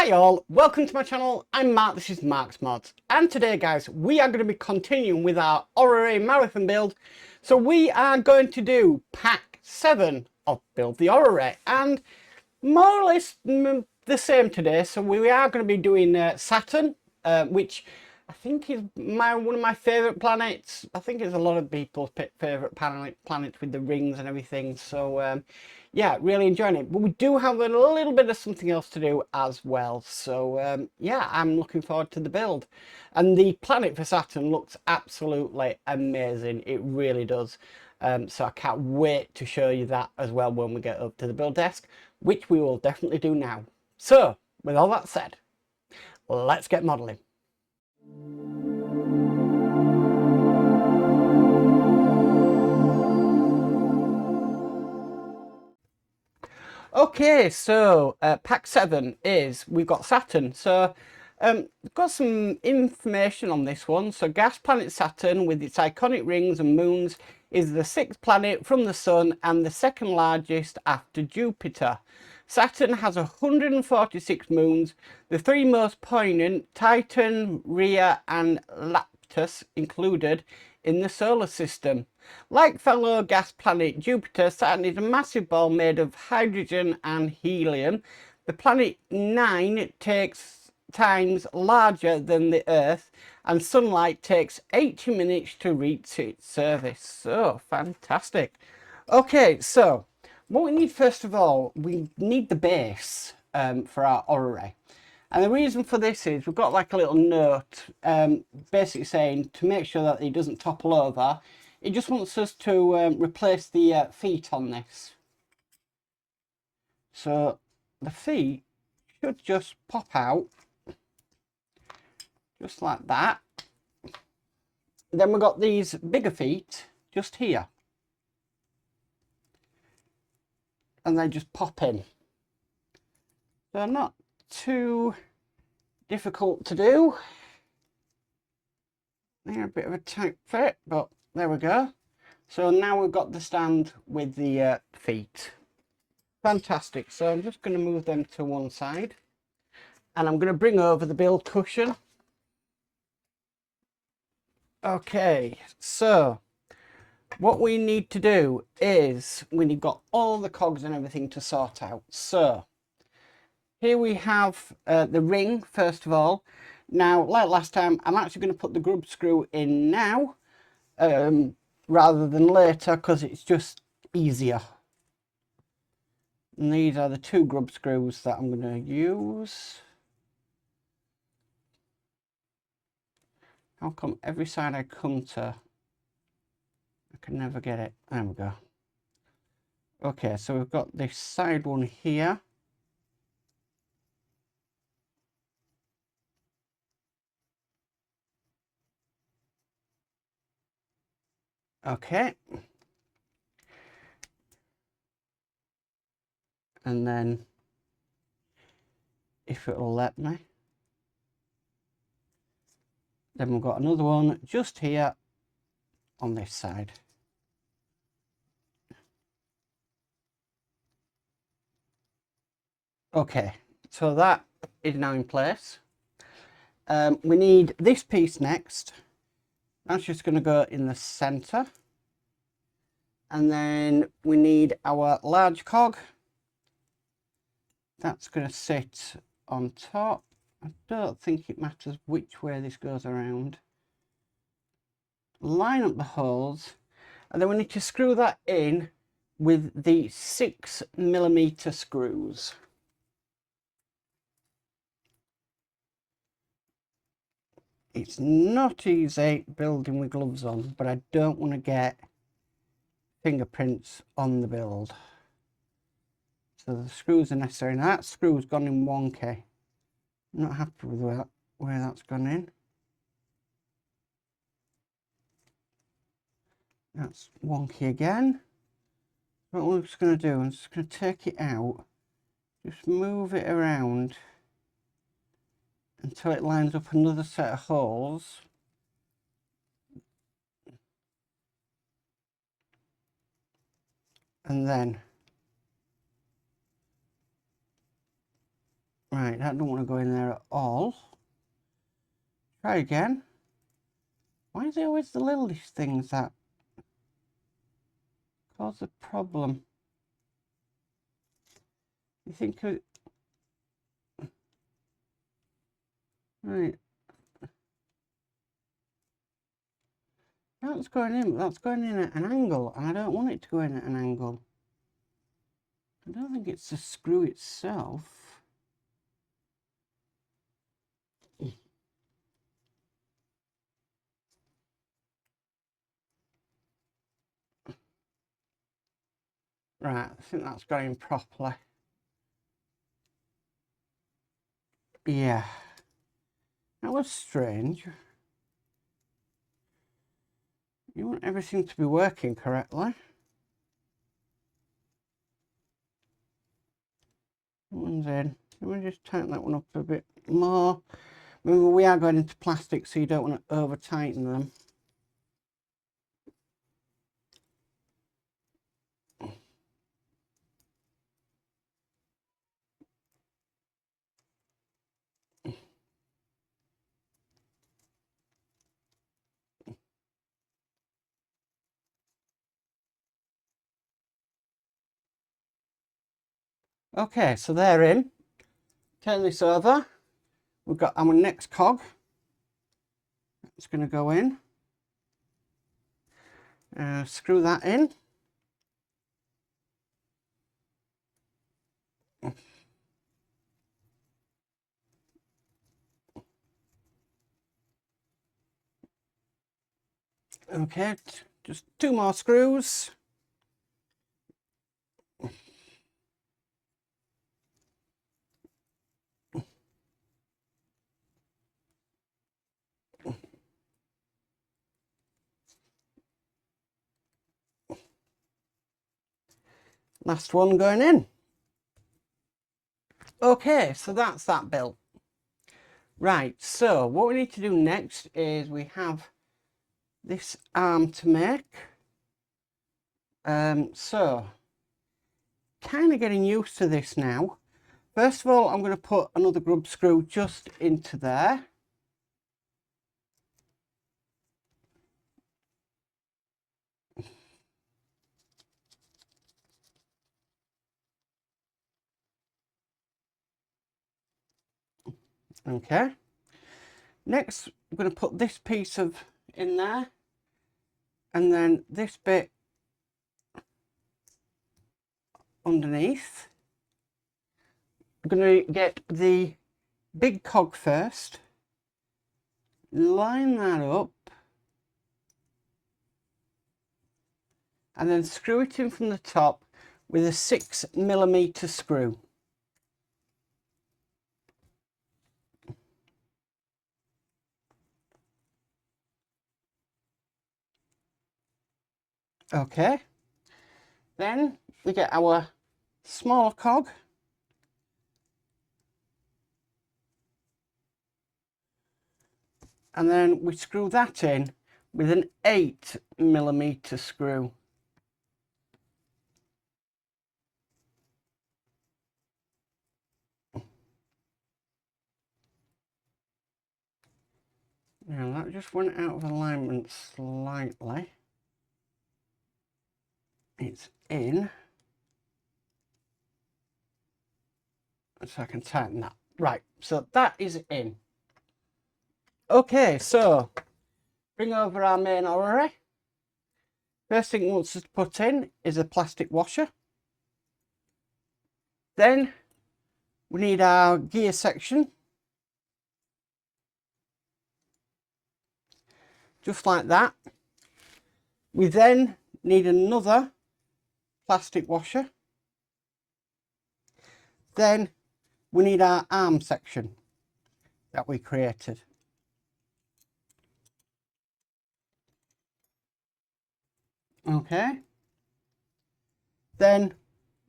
Hi all, welcome to my channel. I'm Mark, this is Mark's Mods, and today guys we are going to be continuing with our Orrery marathon build. So we are going to do pack 7 of Build the Orrery, and more or less the same today. So we are going to be doing Saturn, which I think is one of my favourite planets. I think it's a lot of people's favourite planets with the rings and everything. So yeah, really enjoying it. But we do have a little bit of something else to do as well. So yeah, I'm looking forward to the build. And the planet for Saturn looks absolutely amazing. It really does. So I can't wait to show you that as well when we get up to the build desk, which we will definitely do now. So with all that said, let's get modelling. Okay, so pack 7 is, we've got Saturn. So we've got some information on this one. So gas planet Saturn, with its iconic rings and moons, is the 6th planet from the Sun and the 2nd largest after Jupiter. Saturn has 146 moons, the 3 most poignant, Titan, Rhea and Laptus, included in the solar system. Like fellow gas planet Jupiter, Saturn is a massive ball made of hydrogen and helium. The planet 9 takes times larger than the Earth, and sunlight takes 80 minutes to reach its surface. So fantastic. Okay, so what we need first of all, we need the base for our orrery. And the reason for this is we've got like a little note basically saying to make sure that it doesn't topple over. It just wants us to replace the feet on this. So the feet should just pop out just like that. Then we've got these bigger feet just here. And they just pop in. They're not too difficult to do. They're a bit of a tight fit, but there we go. So now we've got the stand with the feet. Fantastic. So I'm just going to move them to one side, and I'm going to bring over the build cushion. Okay, so what we need to do is we've got all the cogs and everything to sort out. So here we have the ring first of all. Now, like last time, I'm actually going to put the grub screw in now rather than later, because it's just easier. And these are the 2 grub screws that I'm going to use. How come every side I come to, I can never get it? There we go. Okay, so we've got this side one here. Okay. And then, if it'll let me, then we've got another one just here on this side. Okay, so that is now in place. We need this piece next. That's just going to go in the center. And then we need our large cog. That's going to sit on top. I don't think it matters which way this goes around. Line up the holes, and then we need to screw that in with the 6mm screws. It's not easy building with gloves on, but I don't want to get fingerprints on the build. So the screws are necessary. Now that screw's gone in wonky. I'm not happy with where that's gone in. That's wonky again. What we're just going to do, I'm just going to take it out, just move it around until it lines up another set of holes. And then Right, that don't want to go in there at all. Try again. Why is it always the littlest things that cause a problem? You think it... Right. That's going in, but that's going in at an angle, and I don't want it to go in at an angle. I don't think it's the screw itself. Right, I think that's going properly. Yeah. That was strange. You want everything to be working correctly. That one's in. Let me just tighten that one up a bit more. Remember, we are going into plastic, so you don't want to over tighten them. Okay, so they're in. Turn this over. We've got our next cog. It's going to go in. Screw that in. Okay, just 2 more screws. Last one going in. Okay, so that's that built. Right, so what we need to do next is we have this arm to make. So, kind of getting used to this now. First of all, I'm going to put another grub screw just into there. Okay. Next, I'm going to put this piece of in there, and then this bit underneath. I'm going to get the big cog first, line that up, and then screw it in from the top with a 6mm screw. Okay, then we get our smaller cog, and then we screw that in with an 8mm screw. Now that just went out of alignment slightly. It's in. So I can tighten that. Right, so that is in. Okay, so bring over our main orrery. First thing it wants us to put in is a plastic washer. Then we need our gear section. Just like that. We then need another plastic washer. Then we need our arm section that we created. Okay. Then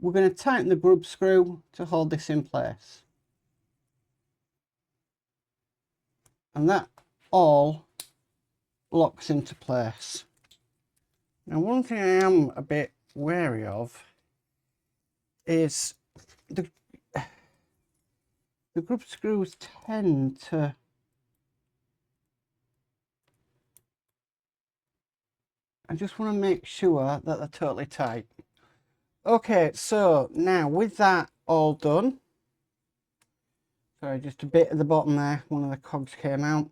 we're going to tighten the grub screw to hold this in place. And that all locks into place. Now, one thing I am a bit wary of is the the grub screws tend to I just want to make sure that they're totally tight. Okay, so now with that all done, sorry, just a bit at the bottom there, one of the cogs came out.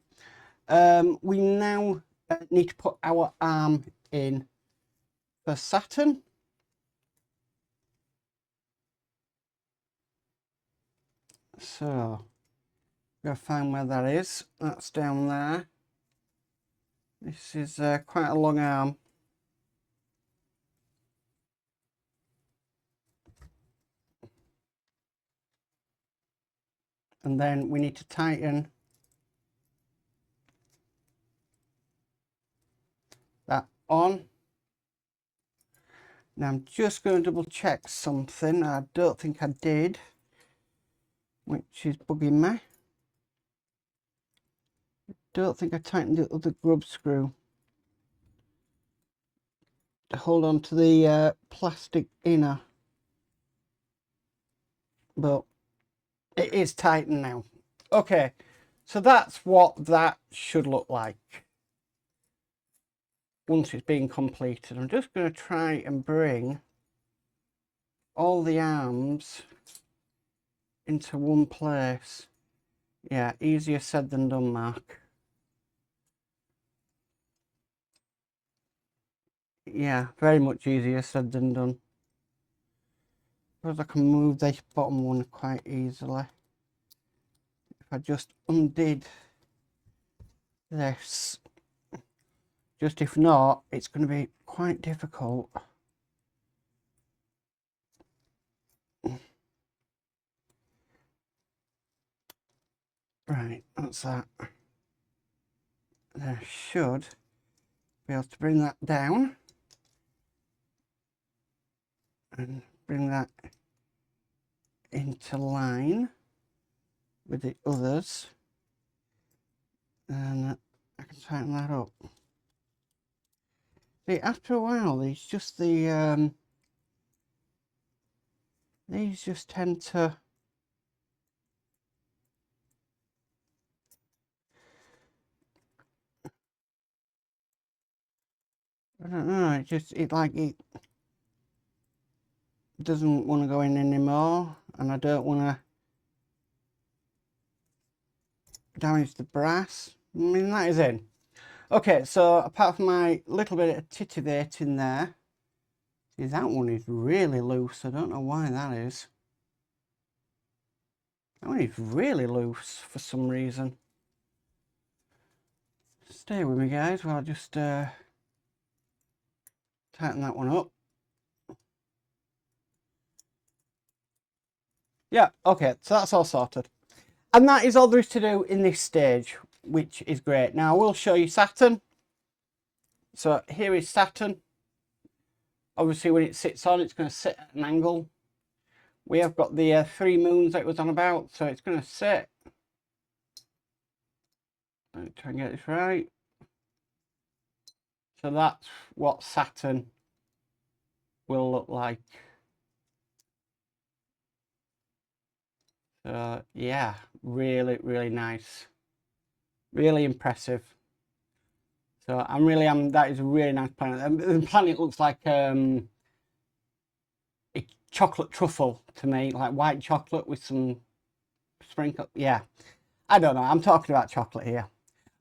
We now need to put our arm in for Saturn. So, gotta find where that is. That's down there. This is quite a long arm. And then we need to tighten that on. Now I'm just going to double check something. I don't think I did, which is bugging me. Don't think I tightened the other grub screw to hold on to the plastic inner, but it is tightened now. Okay, so that's what that should look like once it's been completed. I'm just going to try and bring all the arms into one place. Yeah, easier said than done, Mark. Yeah, very much easier said than done. Suppose I can move this bottom one quite easily. If I just undid this, just if not, it's going to be quite difficult. Right, that's that. I should be able to bring that down and bring that into line with the others, and I can tighten that up. See, after a while, these just tend to I don't know, it doesn't want to go in anymore, and I don't want to damage the brass. I mean, that is in. Okay, so apart from my little bit of titivating there, see, that one is really loose. I don't know why that is. That one is really loose for some reason. Stay with me, guys, while I just tighten that one up. Yeah, okay, so that's all sorted. And that is all there is to do in this stage, which is great. Now, I will show you Saturn. So here is Saturn. Obviously, when it sits on, it's going to sit at an angle. We have got the 3 moons that it was on about, so it's going to sit. Let me try and get this right. So that's what Saturn will look like. So yeah, really, really nice. Really impressive. So that is a really nice planet. The planet looks like a chocolate truffle to me, like white chocolate with some sprinkle. Yeah, I don't know. I'm talking about chocolate here.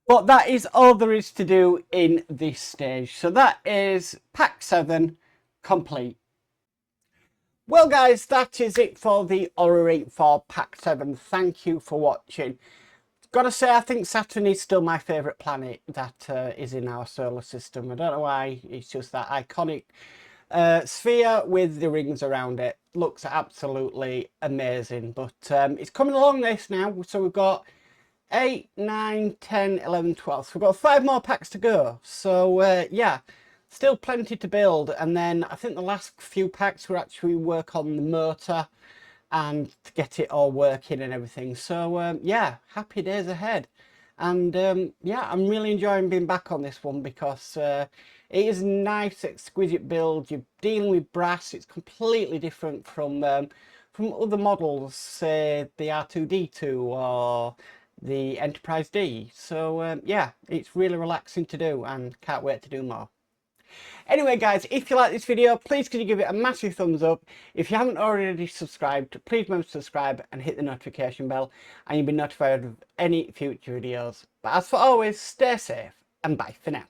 But that is all there is to do in this stage. So that is Pack 7 complete. Well, guys, that is it for the Orrery for Pack 7. Thank you for watching. Gotta say, I think Saturn is still my favourite planet that is in our solar system. I don't know why, it's just that iconic sphere with the rings around it. Looks absolutely amazing. But it's coming along this now, so we've got 8, 9, 10, 11, 12. So we've got 5 more packs to go. So yeah, still plenty to build. And then I think the last few packs will actually work on the motor and to get it all working and everything. So yeah, happy days ahead. And yeah, I'm really enjoying being back on this one because it is a nice, exquisite build. You're dealing with brass. It's completely different from from other models, say the R2D2 or the Enterprise D. So yeah, it's really relaxing to do and can't wait to do more. Anyway guys, if you like this video, please could you give it a massive thumbs up. If you haven't already subscribed, please remember to subscribe and hit the notification bell and you'll be notified of any future videos. But as for always, stay safe and bye for now.